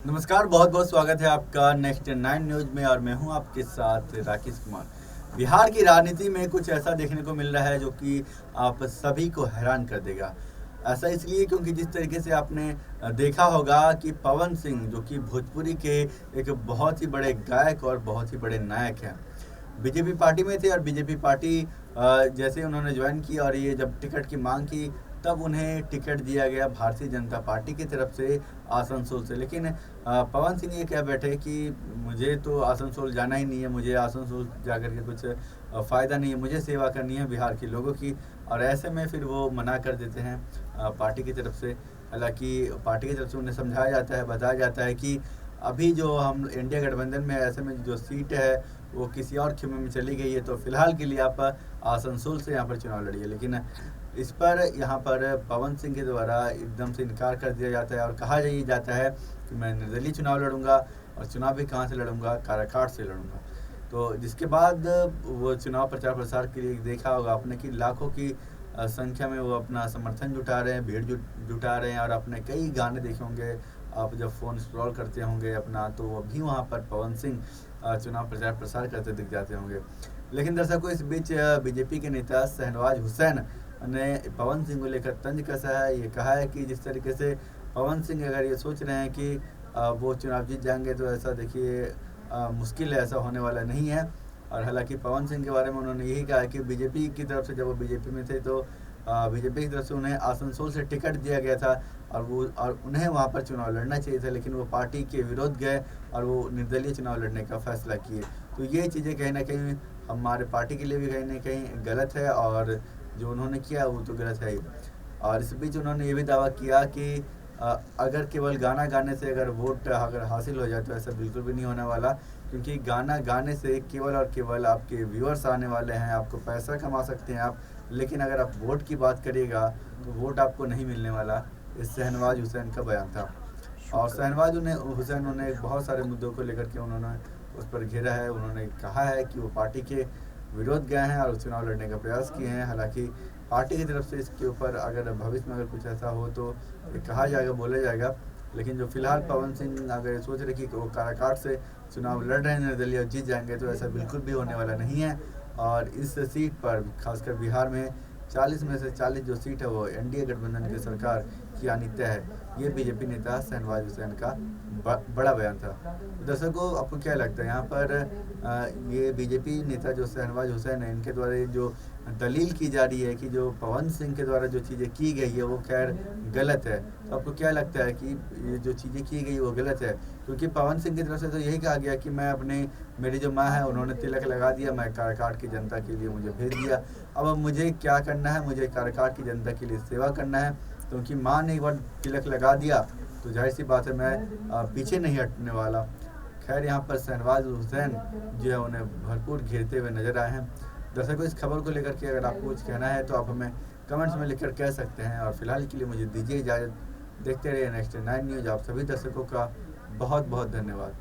नमस्कार, बहुत बहुत स्वागत है आपका नेक्स्ट 9 न्यूज़ में और मैं हूं आपके साथ राकेश कुमार। बिहार की राजनीति में कुछ ऐसा देखने को मिल रहा है जो कि आप सभी को हैरान कर देगा। ऐसा इसलिए क्योंकि जिस तरीके से आपने देखा होगा कि पवन सिंह जो कि भोजपुरी के एक बहुत ही बड़े गायक और बहुत ही बड़े नायक हैं, बीजेपी पार्टी में थे और बीजेपी पार्टी जैसे उन्होंने ज्वाइन की और ये जब टिकट की मांग की तब उन्हें टिकट दिया गया भारतीय जनता पार्टी की तरफ से आसनसोल से। लेकिन पवन सिंह ये कह बैठे कि मुझे तो आसनसोल जाना ही नहीं है, मुझे आसनसोल जाकर के कुछ फ़ायदा नहीं है, मुझे सेवा करनी है बिहार के लोगों की। और ऐसे में फिर वो मना कर देते हैं पार्टी की तरफ से। हालांकि पार्टी की तरफ से उन्हें समझाया जाता है, बताया जाता है कि अभी जो हम इंडिया गठबंधन में है, ऐसे में जो सीट है वो किसी और खेमे में चली गई है, तो फिलहाल के लिए आप आसनसोल से यहाँ पर चुनाव लड़िए। लेकिन इस पर यहाँ पर पवन सिंह के द्वारा एकदम से इनकार कर दिया जाता है और कहा जाता है कि मैं निर्दलीय चुनाव लड़ूंगा और चुनाव भी कहाँ से लड़ूंगा, काराकाट से लड़ूंगा। तो जिसके बाद वो चुनाव प्रचार प्रसार के लिए देखा होगा आपने कि लाखों की संख्या में वो अपना समर्थन जुटा रहे हैं, भीड़ जुटा रहे हैं और अपने कई गाने देखे होंगे। आप जब फ़ोन स्क्रॉल करते होंगे अपना तो अभी वहाँ पर पवन सिंह चुनाव प्रचार प्रसार करते दिख जाते होंगे। लेकिन दर्शकों, इस बीच बीजेपी के नेता शहनवाज हुसैन ने पवन सिंह को लेकर तंज कसा है। ये कहा है कि जिस तरीके से पवन सिंह अगर ये सोच रहे हैं कि वो चुनाव जीत जाएंगे तो ऐसा देखिए मुश्किल है, ऐसा होने वाला नहीं है। और हालांकि पवन सिंह के बारे में उन्होंने यही कहा कि बीजेपी की तरफ से जब वो बीजेपी में थे तो बीजेपी की तरफ से उन्हें आसनसोल से टिकट दिया गया था और उन्हें वहाँ पर चुनाव लड़ना चाहिए था, लेकिन वो पार्टी के विरोध गए और वो निर्दलीय चुनाव लड़ने का फैसला किए। तो ये चीज़ें कहीं ना कहीं हमारे पार्टी के लिए भी कहीं ना कहीं गलत है और जो उन्होंने किया वो तो गलत है ही। और इस बीच उन्होंने ये भी दावा किया कि अगर केवल गाना गाने से अगर वोट अगर हासिल हो जाए तो ऐसा बिल्कुल भी नहीं होने वाला, क्योंकि गाना गाने से केवल और केवल आपके व्यूअर्स आने वाले हैं, आपको पैसा कमा सकते हैं आप, लेकिन अगर आप वोट की बात करिएगा तो वोट आपको नहीं मिलने वाला। इस शहनवाज हुसैन का बयान था। और शहनवाज हुसैन उन्होंने बहुत सारे मुद्दों को लेकर के उन्होंने उस पर घेरा है। उन्होंने कहा है कि वो पार्टी के विरोध गए हैं और चुनाव लड़ने का प्रयास किए हैं। हालांकि पार्टी की तरफ से इसके ऊपर अगर भविष्य में अगर कुछ ऐसा हो तो ये कहा जाएगा, बोला जाएगा। लेकिन जो फिलहाल पवन सिंह अगर सोच रहे कि वो काराकाट से चुनाव लड़ रहे हैं निर्दलीय और जीत जाएंगे, तो ऐसा बिल्कुल भी होने वाला नहीं है। और इस सीट पर खासकर बिहार में 40 में से 40 जो सीट है वो एनडीए गठबंधन की सरकार की आनी तय है। ये बीजेपी नेता शहनवाज हुसैन का बड़ा बयान था। दर्शकों, आपको क्या लगता है यहाँ पर ये बीजेपी नेता जो शहनवाज हुसैन है, इनके द्वारा जो दलील की जा रही है कि जो पवन सिंह के द्वारा जो चीज़ें की गई है वो खैर गलत है, तो आपको क्या लगता है कि ये जो चीज़ें की गई वो गलत है? क्योंकि पवन सिंह की तरफ से तो यही कहा गया कि मैं मेरी जो माँ है उन्होंने तिलक लगा दिया, मैं काराकाट की जनता के लिए मुझे भेज दिया, अब मुझे क्या करना है, मुझे काराकाट की जनता के लिए सेवा करना है। क्योंकि माँ ने एक बार तिलक लगा दिया तो जाहिर सी बात है मैं पीछे नहीं हटने वाला। खैर, यहाँ पर शहनवाज हुसैन जो है उन्हें भरपूर घेरते हुए नजर आए हैं। दर्शकों, इस खबर को लेकर के अगर आपको कुछ कहना है तो आप हमें कमेंट्स में लिखकर कह सकते हैं। और फिलहाल के लिए मुझे दीजिए इजाज़त। देखते रहिए नेक्स्ट 9 न्यूज़। आप सभी दर्शकों का बहुत बहुत धन्यवाद।